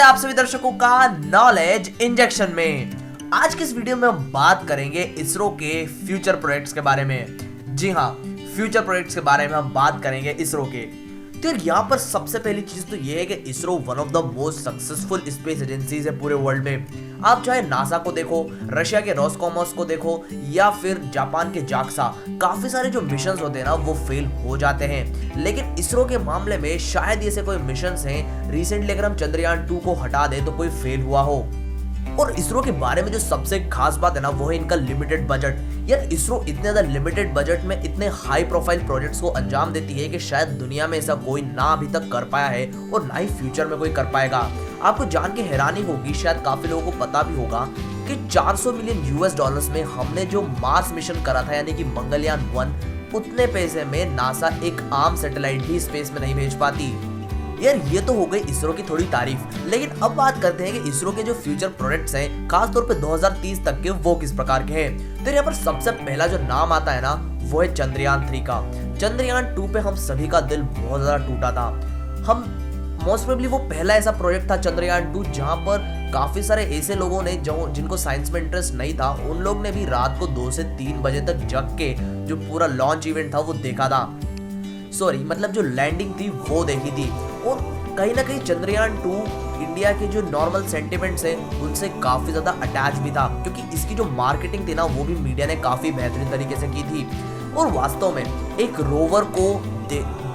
है आप सभी दर्शकों का नॉलेज इंजेक्शन में। आज की इस वीडियो में हम बात करेंगे इसरो के फ्यूचर प्रोजेक्ट्स के बारे में। जी हाँ, फ्यूचर प्रोजेक्ट्स के बारे में हम बात करेंगे इसरो के। तो यहाँ पर सबसे पहली चीज तो ये है कि ISRO one of the most successful space agencies है पूरे वर्ल्ड में। आप चाहे नासा को देखो, रशिया के रोसकॉमोस को देखो, या फिर जापान के जाक्सा, काफी सारे जो मिशन होते हैं ना वो फेल हो जाते हैं। लेकिन इसरो के मामले में शायद ऐसे कोई मिशन हैं रिसेंटली अगर हम चंद्रयान 2 को हटा दें तो कोई फेल हुआ हो। और इसरो के बारे में जो सबसे खास बात है ना वो है इनका लिमिटेड बजट। यार इसरो इतने ज्यादा लिमिटेड बजट में इतने हाई प्रोफाइल प्रोजेक्ट्स को अंजाम देती है कि शायद दुनिया में ऐसा कोई ना अभी तक कर पाया है और ना ही फ्यूचर में कोई कर पाएगा। आपको जान के हैरानी होगी, शायद काफी लोगों को पता भी होगा कि 400 मिलियन यूएस डॉलर्स में हमने जो मार्स मिशन करा था यानी कि मंगलयान 1, उतने पैसे में नासा एक आम सैटेलाइट भी स्पेस में नहीं भेज पाती। यार ये तो हो गई इसरो की थोड़ी तारीफ, लेकिन अब बात करते हैं कि इसरो के जो फ्यूचर प्रोजेक्ट्स हैं खासतौर पे 2030 तक के वो किस प्रकार के हैं। तो यहाँ पर सबसे पहला जो नाम आता है ना वो है चंद्रयान 3 का। चंद्रयान 2 पे हम सभी का दिल बहुत ज्यादा टूटा था। हम मोस्ट प्रोबेबली वो पहला ऐसा प्रोजेक्ट था चंद्रयान 2 जहां पर काफी सारे ऐसे लोगों ने जिनको साइंस में इंटरेस्ट नहीं था उन लोग ने भी रात को 2 से 3 बजे तक जग के जो पूरा लॉन्च इवेंट था वो देखा था। मतलब जो लैंडिंग थी वो देखी थी। और कहीं ना कहीं चंद्रयान 2 इंडिया के जो नॉर्मल सेंटिमेंट्स हैं उनसे काफी ज्यादा अटैच भी था, क्योंकि इसकी जो मार्केटिंग थी ना वो भी मीडिया ने काफी बेहतरीन तरीके से की थी। और वास्तव में एक रोवर को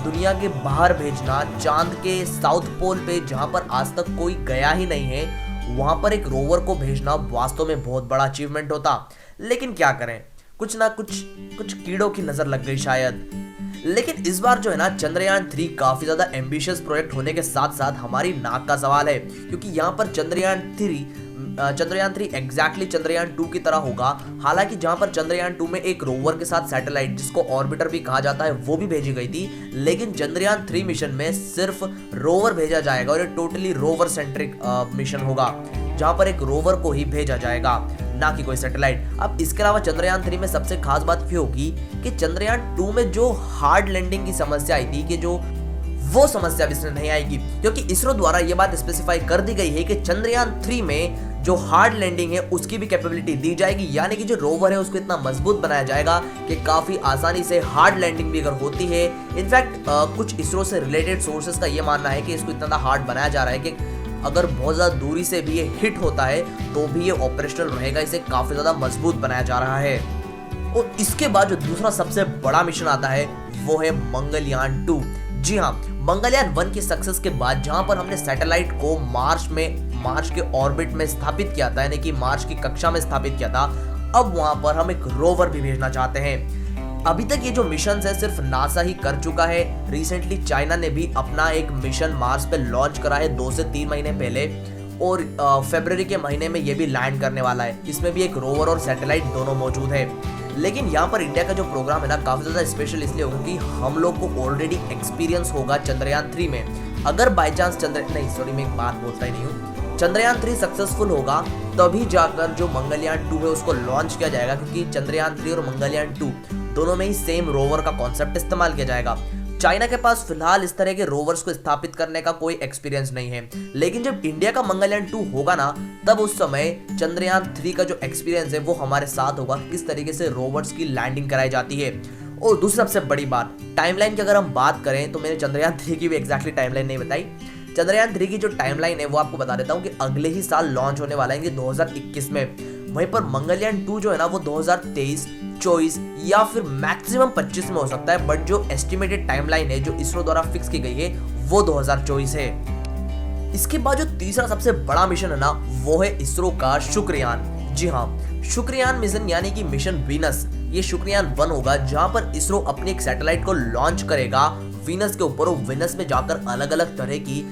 दुनिया के बाहर भेजना, चांद के साउथ पोल पे जहां पर आज तक कोई गया ही नहीं है, वहां पर एक रोवर को भेजना वास्तव में बहुत बड़ा अचीवमेंट होता। लेकिन क्या करें, कुछ ना कुछ कीड़ों की नजर लग गई शायद। लेकिन इस बार जो है ना चंद्रयान 3 काफी ज्यादा एम्बिशियस प्रोजेक्ट होने के साथ साथ हमारी नाक का सवाल है, क्योंकि यहाँ पर चंद्रयान 3 एग्जैक्टली चंद्रयान 2 की तरह होगा। हालांकि जहां पर चंद्रयान 2 में एक रोवर के साथ सैटेलाइट जिसको ऑर्बिटर भी कहा जाता है वो भी भेजी गई थी, लेकिन चंद्रयान 3 मिशन में सिर्फ रोवर भेजा जाएगा और ये टोटली रोवर सेंट्रिक मिशन होगा जहां पर एक रोवर को ही भेजा जाएगा, ना कि कोई सैटेलाइट। अब इसके अलावा चंद्रयान 3 में सबसे खास बात ये होगी कि चंद्रयान 2 में जो हार्ड लैंडिंग की समस्या आई थी कि जो वो समस्या भी इसमें नहीं आएगी, क्योंकि इसरो द्वारा ये बात स्पेसिफाई कर दी गई है कि चंद्रयान 3 में जो हार्ड लैंडिंग है उसकी भी कैपेबिलिटी दी जाएगी, यानी कि जो रोवर है उसको इतना मजबूत बनाया जाएगा कि काफी आसानी से हार्ड लैंडिंग भी अगर होती है। इनफैक्ट कुछ इसरो से रिलेटेड सोर्सेस का ये मानना है कि इसको इतना हार्ड बनाया जा रहा है कि अगर बहुत ज्यादा दूरी से भी ये हिट होता है तो भी ये ऑपरेशनल रहेगा, इसे काफी ज्यादा मजबूत बनाया जा रहा है। और इसके बाद जो दूसरा सबसे बड़ा मिशन आता है वो है मंगलयान 2। जी हाँ, मंगलयान 1 की सक्सेस के बाद जहां पर हमने सैटेलाइट को मार्स के ऑर्बिट में स्थापित किया था, यानी कि मार्स की कक्षा में स्थापित किया था, अब वहां पर हम एक रोवर भी भेजना चाहते हैं। अभी तक ये जो मिशन है सिर्फ नासा ही कर चुका है। रिसेंटली चाइना ने भी अपना एक मिशन मार्स पे लॉन्च करा है 2 से 3 महीने पहले, और फरवरी के महीने में ये भी लैंड करने वाला है। इसमें भी एक रोवर और सैटेलाइट दोनों मौजूद है। लेकिन यहाँ पर इंडिया का जो प्रोग्राम है ना काफी ज्यादा स्पेशल इसलिए होगा कि हम लोग को ऑलरेडी एक्सपीरियंस होगा चंद्रयान 3 में। अगर बाई चांस मैं एक बात बोलता ही नहीं हूँ, चंद्रयान 3 सक्सेसफुल होगा तभी जाकर जो मंगलयान 2 है उसको लॉन्च किया जाएगा, क्योंकि चंद्रयान 3 और मंगलयान 2 दोनों में ही सेम रोवर का कॉन्सेप्ट इस्तेमाल किया जाएगा। चाइना के पास फिलहाल इस तरह के रोवर्स को स्थापित करने का कोई एक्सपीरियंस नहीं है, लेकिन जब इंडिया का मंगलयान 2 होगा ना तब उस समय चंद्रयान 3 का जो एक्सपीरियंस है वो हमारे साथ होगा, किस तरीके से रोवर्स की लैंडिंग कराई जाती है। और दूसरी सबसे बड़ी बात, टाइमलाइन की अगर हम बात करें तो मैंने चंद्रयान 3 की भी एग्जैक्टली टाइमलाइन नहीं बताई। चंद्रयान 3 की जो टाइमलाइन है वो आपको बता देता हूँ कि अगले ही साल लॉन्च होने वाला है 2021 में। वहीं पर मंगलयान 2 जो है ना वो 2023, 24 या फिर मैक्सिमम 25 में हो सकता है, बट जो एस्टिमेटेड टाइमलाइन है जो इसरो द्वारा फिक्स की गई है वो 2024 है। इसके बाद जो तीसरा सबसे बड़ा मिशन है ना वो है इसरो का शुक्रयान। जी हाँ, शुक्रयान मिशन यानी कि मिशन वीनस, ये शुक्रयान 1 होगा जहां पर इसरो अपनी एक सैटेलाइट को लॉन्च करेगा वीनस के ऊपर, और वीनस में जाकर अलग अलग तरह की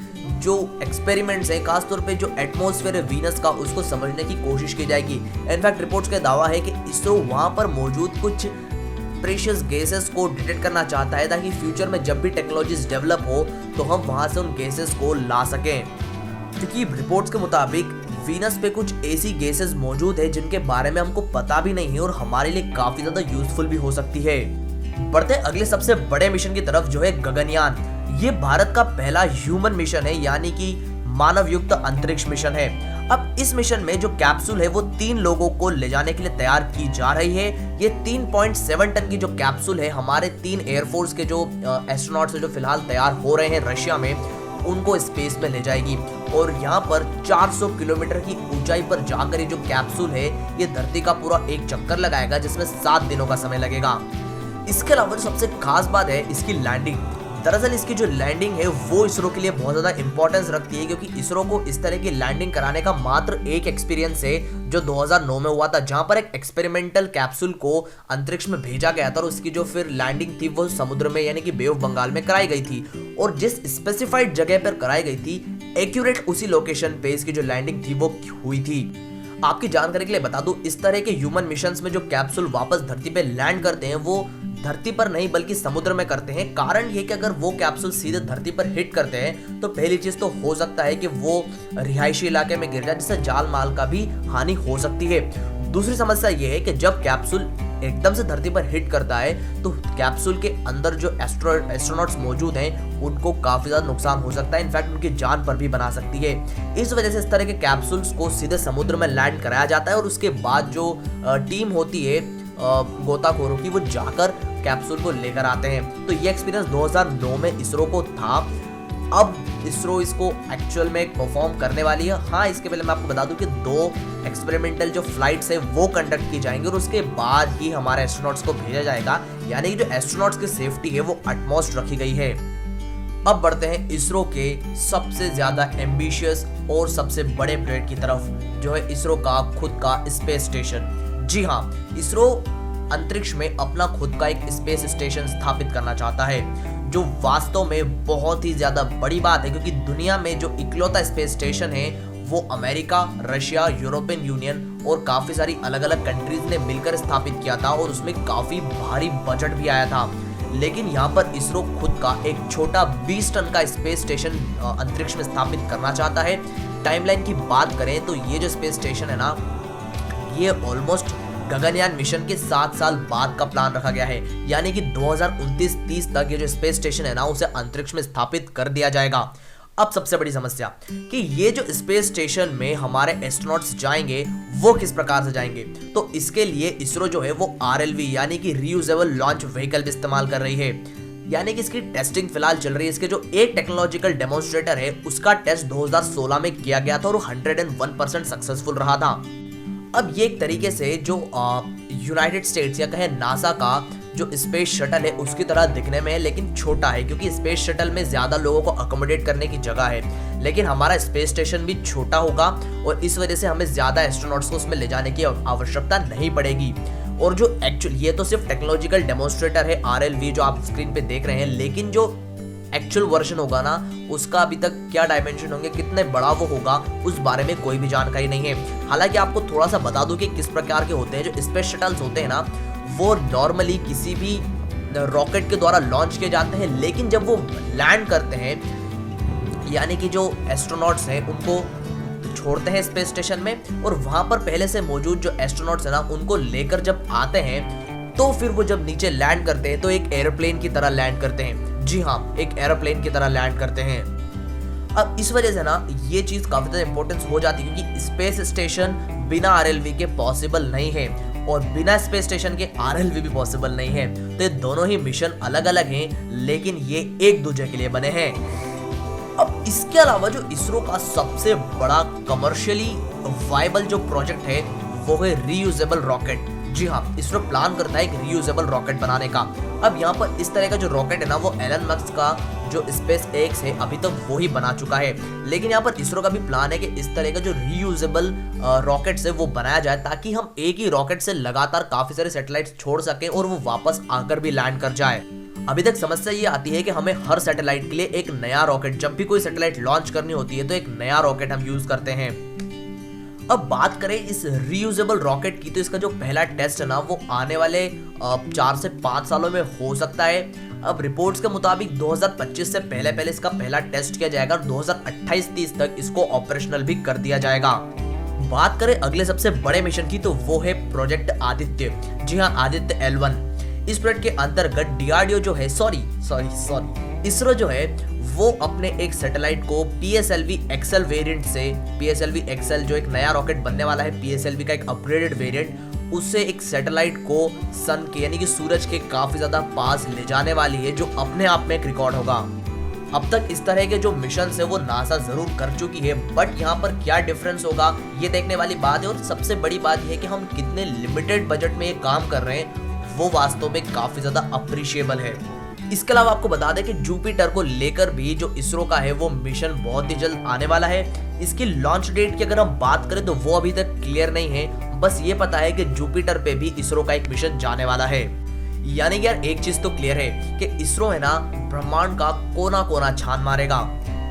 जो एक्सपेरिमेंट्स है, खासतौर पे जो एटमॉस्फेयर है वीनस का उसको समझने की कोशिश की जाएगी। इनफैक्ट रिपोर्ट्स का दावा है कि इसरो वहां पर मौजूद कुछ प्रेशियस गैसेस को डिटेक्ट करना चाहता है ताकि फ्यूचर में जब भी टेक्नोलॉजीज डेवलप हो तो हम वहां से उन गैसेस को ला सकें, क्योंकि रिपोर्ट्स के मुताबिक वीनस पे कुछ ऐसी गैसेस मौजूद है जिनके बारे में हमको पता भी नहीं है और हमारे लिए काफी ज्यादा यूजफुल भी हो सकती है। बढ़ते अगले सबसे बड़े मिशन की तरफ जो है गगनयान। ये भारत का पहला ह्यूमन मिशन है, यानी कि मानव युक्त अंतरिक्ष मिशन है। अब इस मिशन में जो कैप्सूल है वो 3 लोगों को ले जाने के लिए तैयार की जा रही है। ये 3.7 टन की जो कैप्सूल है हमारे 3 एयरफोर्स के जो एस्ट्रोनॉट्स जो फिलहाल तैयार हो रहे हैं रशिया में, उनको स्पेस में ले जाएगी और यहाँ पर 400 किलोमीटर की ऊंचाई पर जाकर ये जो कैप्सूल है ये धरती का पूरा एक चक्कर लगाएगा, जिसमें 7 दिनों का समय लगेगा। इसके अलावा सबसे खास बात है इसकी लैंडिंग। दरअसल इसकी जो लैंडिंग है वो इसरो के लिए बहुत ज्यादा इंपॉर्टेंस रखती है, क्योंकि इसरो को इस तरह की लैंडिंग कराने का मात्र एक एक्सपीरियंस है जो 2009 में हुआ था, जहां पर एक एक्सपेरिमेंटल कैप्सूल को अंतरिक्ष में भेजा गया था और उसकी जो फिर लैंडिंग थी वो समुद्र में यानी कि बे ऑफ बंगाल में कराई गई थी। और जिस स्पेसिफाइड जगह पर कराई गई थी एक्यूरेट उसी लोकेशन पे इसकी जो लैंडिंग थी वो हुई थी। आपकी जानकारी के लिए बता दूं, इस तरह के ह्यूमन मिशंस में जो कैप्सूल वापस धरती पे लैंड करते हैं वो धरती पर नहीं बल्कि समुद्र में करते हैं। कारण ये कि अगर वो कैप्सूल सीधे धरती पर हिट करते हैं तो पहली चीज तो हो सकता है कि वो रिहायशी इलाके में गिर जाए, जिससे जान माल का भी हानि हो सकती है। दूसरी समस्या ये है कि जब कैप्सूल एकदम से धरती पर हिट करता है तो कैप्सूल के अंदर जो एस्ट्रोनॉट्स मौजूद हैं उनको काफी ज्यादा नुकसान हो सकता है, इनफैक्ट उनकी जान पर भी बना सकती है। इस वजह से इस तरह के कैप्सूल्स को सीधे समुद्र में लैंड कराया जाता है और उसके बाद जो टीम होती है गोताखोरों की वो जाकर कैप्सूल को लेकर आते हैं। तो ये एक्सपीरियंस 2009 में इसरो को था। अब इसरो इसको एक्चुअल में परफॉर्म करने वाली है। हाँ, इसके पहले मैं आपको बता दूं कि 2 एक्सपेरिमेंटल जो फ्लाइट्स है वो कंडक्ट की जाएंगी और उसके बाद ही हमारे एस्ट्रोनॉट्स को भेजा जाएगा, यानी कि जो एस्ट्रोनॉट्स की सेफ्टी है वो अटमोस्ट रखी गई है। अब बढ़ते हैं इसरो के सबसे ज्यादा एम्बिशियस और सबसे बड़े प्रोजेक्ट की तरफ, जो है इसरो का खुद का स्पेस स्टेशन। जी हाँ, इसरो अंतरिक्ष में अपना खुद का एक स्पेस स्टेशन स्थापित करना चाहता है, जो वास्तव में बहुत ही ज्यादा बड़ी बात है, क्योंकि दुनिया में जो इकलौता स्पेस स्टेशन है वो अमेरिका, रशिया, यूरोपियन यूनियन और काफी सारी अलग अलग कंट्रीज ने मिलकर स्थापित किया था और उसमें काफी भारी बजट भी आया था। लेकिन यहाँ पर इसरो खुद का एक छोटा 20 टन का स्पेस स्टेशन अंतरिक्ष में स्थापित करना चाहता है। टाइमलाइन की बात करें तो ये जो स्पेस स्टेशन है ना, ये ऑलमोस्ट गगनयान मिशन के 7 साल बाद का प्लान रखा गया है, यानी कि 2029-30 तक ये जो स्पेस स्टेशन है ना उसे अंतरिक्ष में स्थापित कर दिया जाएगा। अब सबसे बड़ी समस्या कि ये जो स्पेस स्टेशन में हमारे एस्ट्रोनॉट्स जाएंगे वो किस प्रकार से जाएंगे, तो इसके लिए इसरो जो है वो RLV यानी कि रीयूजेबल लॉन्च व्हीकल भी इस्तेमाल कर रही है, यानी कि इसकी टेस्टिंग फिलहाल चल रही है। इसके जो एक टेक्नोलॉजिकल डेमोन्स्ट्रेटर है उसका टेस्ट 2016 में किया गया था और 101% सक्सेसफुल रहा था। अब ये एक तरीके से जो यूनाइटेड स्टेट्स या कहे नासा का जो स्पेस शटल है उसकी तरह दिखने में है, लेकिन छोटा है, क्योंकि स्पेस शटल में ज्यादा लोगों को अकोमोडेट करने की जगह है, लेकिन हमारा स्पेस स्टेशन भी छोटा होगा और इस वजह से हमें ज्यादा एस्ट्रोनॉट्स को उसमें ले जाने की आवश्यकता नहीं पड़ेगी। और जो एक्चुअल ये तो सिर्फ टेक्नोलॉजिकल डेमोन्स्ट्रेटर है RLV जो आप स्क्रीन पे देख रहे हैं, लेकिन जो एक्चुअल वर्जन होगा ना उसका अभी तक क्या डायमेंशन होंगे, कितने बड़ा वो होगा, उस बारे में कोई भी जानकारी नहीं है। हालांकि आपको थोड़ा सा बता दूं कि किस प्रकार के होते हैं जो स्पेस शटल्स होते हैं ना, वो नॉर्मली किसी भी रॉकेट के द्वारा लॉन्च किए जाते हैं, लेकिन जब वो लैंड करते हैं यानी कि जो एस्ट्रोनॉट्स हैं उनको छोड़ते हैं स्पेस स्टेशन में और वहां पर पहले से मौजूद जो एस्ट्रोनॉट्स है ना उनको लेकर जब आते हैं तो फिर वो जब नीचे लैंड करते हैं तो एक एरोप्लेन की तरह लैंड करते हैं। जी हाँ, एक एरोप्लेन की तरह लैंड करते हैं। अब इस वजह से ना ये चीज काफी ज्यादा इंपॉर्टेंस हो जाती है, क्योंकि स्पेस स्टेशन बिना RLV के पॉसिबल नहीं है और बिना स्पेस स्टेशन के RLV भी पॉसिबल नहीं है। तो ये दोनों ही मिशन अलग अलग हैं, लेकिन ये एक दूसरे के लिए बने हैं। अब इसके अलावा जो इसरो का सबसे बड़ा कमर्शियली वायबल जो प्रोजेक्ट है वो है रीयूजेबल रॉकेट। जी हाँ, इसरो प्लान करता है एक रीयूजेबल रॉकेट बनाने का। अब यहाँ पर इस तरह का जो रॉकेट है ना वो एलन मस्क का जो SpaceX है अभी तक वो ही बना चुका है, लेकिन यहाँ पर इसरो का भी प्लान है कि इस तरह का जो रीयूजेबल रॉकेट है वो बनाया जाए ताकि हम एक ही रॉकेट से लगातार काफी सारे सैटेलाइट छोड़ सकें और वो वापस आकर भी लैंड कर जाए। अभी तक समस्या ये आती है कि हमें हर सैटेलाइट के लिए एक नया रॉकेट, जब भी कोई सैटेलाइट लॉन्च करनी होती है तो एक नया रॉकेट हम यूज करते हैं। अब बात करें इस रीयूजेबल रॉकेट की, तो इसका जो पहला टेस्ट है ना वो आने वाले 4 से 5 सालों में हो सकता है। अब रिपोर्ट्स के मुताबिक 2025 से पहले इसका पहला टेस्ट किया जाएगा और 2028-30 तक इसको ऑपरेशनल भी कर दिया जाएगा। बात करें अगले सबसे बड़े मिशन की, तो वो है प्रोजेक्ट आदित्य। जी हाँ, आदित्य L1। इस प्रोजेक्ट के अंतर्गत DRDO जो है इसरो जो है वो अपने एक सैटेलाइट को PSLV XL वेरिएंट से, PSLV XL जो एक नया रॉकेट बनने वाला है, PSLV का एक अपग्रेडेड वेरिएंट, उससे एक सैटेलाइट को सन के यानी कि सूरज के काफी ज्यादा पास ले जाने वाली है, जो अपने आप में एक रिकॉर्ड होगा। अब तक इस तरह के जो मिशन है वो नासा जरूर कर चुकी है, बट यहाँ पर क्या डिफरेंस होगा ये देखने वाली बात है। और सबसे बड़ी बात यह है कि हम कितने लिमिटेड बजट में ये काम कर रहे हैं, वो वास्तव में काफी ज्यादा अप्रिशिएबल है। इसके अलावा आपको बता दें कि जुपिटर को लेकर भी जो इसरो का है वो मिशन बहुत ही जल्द आने वाला है। इसकी लॉन्च डेट की अगर हम बात करें तो वो अभी तक क्लियर नहीं है, बस ये पता है कि जुपिटर पे भी इसरो का एक मिशन जाने वाला है। यानी कि यार एक चीज तो क्लियर है कि इसरो है ना ब्रह्मांड का कोना कोना छान मारेगा।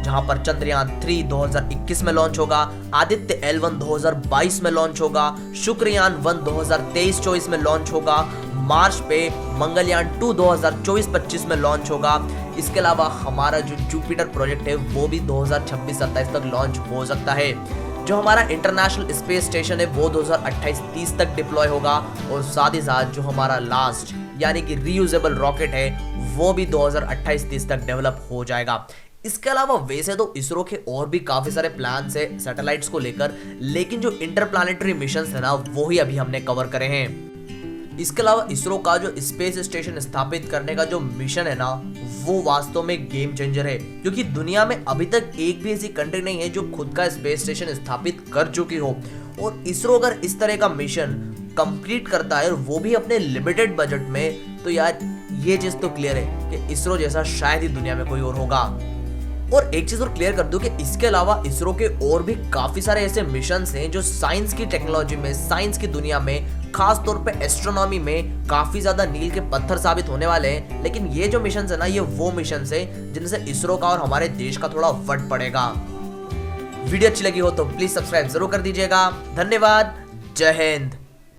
जहां पर चंद्रयान 3 2021 में लॉन्च होगा, आदित्य L1 2022 में लॉन्च होगा, शुक्रयान 1 2023-24 में लॉन्च होगा, मार्च पे मंगलयान 2 2024-25 में लॉन्च होगा। इसके अलावा हमारा जो जुपिटर प्रोजेक्ट है वो भी 2026-27 तक लॉन्च हो सकता है। जो हमारा इंटरनेशनल स्पेस स्टेशन है वो 2028-30 तक डिप्लॉय होगा, और साथ ही साथ जो हमारा लास्ट यानी कि रीयूजेबल रॉकेट है वो भी 2028-30 तक डेवलप हो जाएगा। इसके अलावा वैसे तो इसरो के और भी काफी सारे प्लान्स है सैटेलाइट्स को लेकर, लेकिन जो इंटरप्लैनेटरी मिशंस है ना वो ही अभी हमने कवर करे हैं। इसके अलावा इसरो का जो स्पेस स्टेशन स्थापित करने का जो मिशन है ना वो वास्तव में गेम चेंजर है, क्योंकि दुनिया में अभी तक एक भी ऐसी कंट्री नहीं है जो खुद का स्पेस स्टेशन स्थापित कर चुकी हो। और इसरो अगर इस तरह का मिशन कंप्लीट करता है और वो भी अपने लिमिटेड बजट में, तो यार ये चीज तो क्लियर है कि इसरो जैसा शायद ही दुनिया में कोई और होगा। और एक चीज और क्लियर कर दूं कि इसके अलावा इसरो के और भी काफी सारे ऐसे मिशंस हैं जो साइंस की टेक्नोलॉजी में, साइंस की दुनिया में, खास तौर पे एस्ट्रोनॉमी में काफी ज्यादा मील के पत्थर साबित होने वाले हैं। लेकिन ये जो मिशंस है ना ये वो मिशंस है जिनसे इसरो का और हमारे देश का थोड़ा वट पड़ेगा। वीडियो अच्छी लगी हो तो प्लीज सब्सक्राइब जरूर कर दीजिएगा। धन्यवाद। जय हिंद।